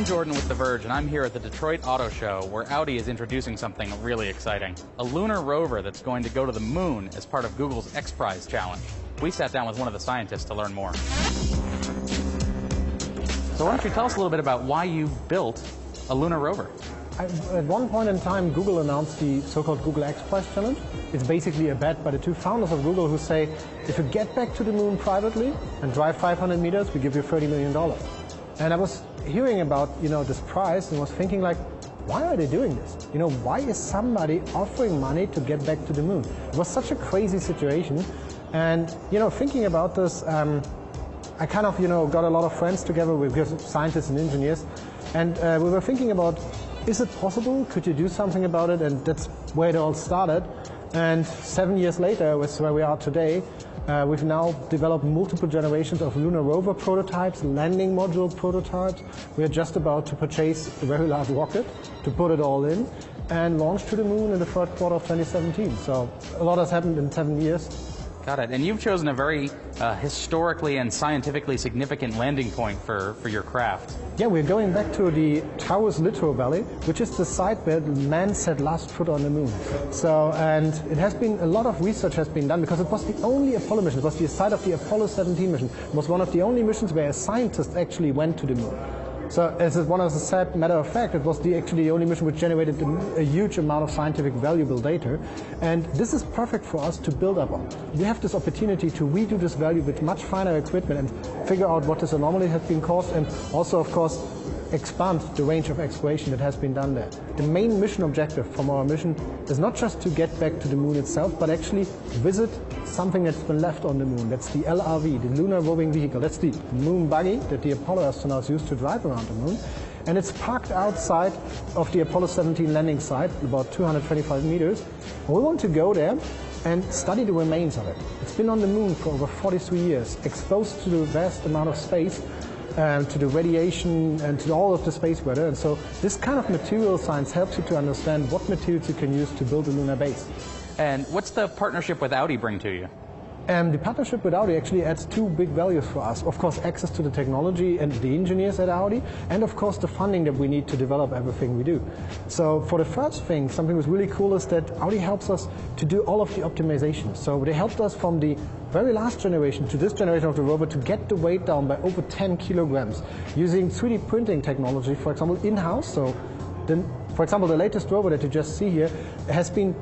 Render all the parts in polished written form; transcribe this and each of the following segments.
Jordan with The Verge, and I'm here at the Detroit Auto Show, where Audi is introducing something really exciting. A lunar rover that's going to go to the moon as part of Google's X Prize challenge. We sat down with one of the scientists to learn more. So why don't you tell us a little bit about why you built a lunar rover? At one point in time, Google announced the so-called Google X Prize challenge. It's basically a bet by the two founders of Google who say, if you get back to the moon privately and drive 500 meters, we give you $30 million. And I was hearing about, this prize and was thinking like, why are they doing this? Why is somebody offering money to get back to the moon? It was such a crazy situation. And, thinking about this, I kind of, got a lot of friends together with scientists and engineers. And we were thinking about, is it possible? Could you do something about it? And that's where it all started. And 7 years later, with where we are today, we've now developed multiple generations of lunar rover prototypes, landing module prototypes. We're just about to purchase a very large rocket to put it all in and launch to the moon in the third quarter of 2017. So a lot has happened in 7 years. Got it. And you've chosen a very historically and scientifically significant landing point for your craft. Yeah, we're going back to the Taurus Littoral Valley, which is the site where man set last foot on the moon. So, and it has been, a lot of research has been done because it was the only Apollo mission. It was the site of the Apollo 17 mission. It was one of the only missions where a scientist actually went to the moon. So, as one of the sad matter of fact, it was actually the only mission which generated a huge amount of scientific valuable data. And this is perfect for us to build up on. We have this opportunity to redo this value with much finer equipment and figure out what this anomaly has been caused, and also, of course, expand the range of exploration that has been done there. The main mission objective from our mission is not just to get back to the moon itself, but actually visit something that's been left on the moon. That's the LRV, the Lunar Roving Vehicle. That's the moon buggy that the Apollo astronauts used to drive around the moon. And it's parked outside of the Apollo 17 landing site, about 225 meters. And we want to go there and study the remains of it. It's been on the moon for over 43 years, exposed to the vast amount of space, to the radiation and to all of the space weather. And so this kind of material science helps you to understand what materials you can use to build a lunar base. And what's the partnership with Audi bring to you? The partnership with Audi actually adds two big values for us. Of course, access to the technology and the engineers at Audi, and of course the funding that we need to develop everything we do. So for the first thing, something was really cool is that Audi helps us to do all of the optimization. So they helped us from the very last generation to this generation of the rover to get the weight down by over 10 kilograms using 3D printing technology, for example, in-house. So for example, the latest rover that you just see here has been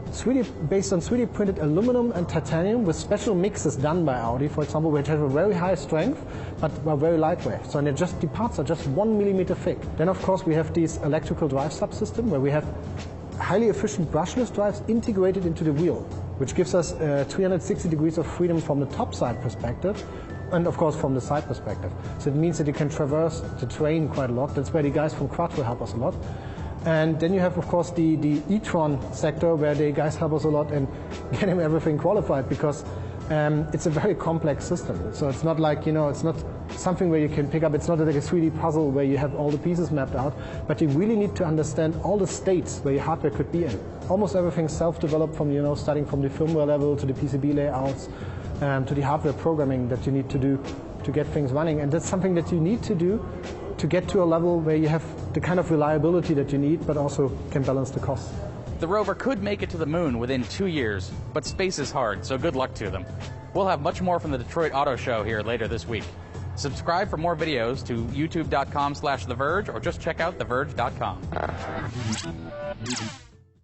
based on 3D printed aluminum and titanium with special mixes done by Audi, for example, which have a very high strength but are very lightweight. So the parts are just 1 millimeter thick. Then of course we have this electrical drive subsystem where we have highly efficient brushless drives integrated into the wheel, which gives us 360 degrees of freedom from the top side perspective and of course from the side perspective. So it means that you can traverse the terrain quite a lot. That's where the guys from Quattro help us a lot. And then you have, of course, the e-tron sector where the guys help us a lot and getting everything qualified because it's a very complex system. So it's not like, it's not something where you can pick up. It's not like a 3D puzzle where you have all the pieces mapped out, but you really need to understand all the states where your hardware could be in. Almost everything self-developed from, starting from the firmware level to the PCB layouts to the hardware programming that you need to do to get things running. And that's something that you need to do to get to a level where you have the kind of reliability that you need, but also can balance the costs. The rover could make it to the moon within 2 years, but space is hard, so good luck to them. We'll have much more from the Detroit Auto Show here later this week. Subscribe for more videos to youtube.com/TheVerge or just check out TheVerge.com.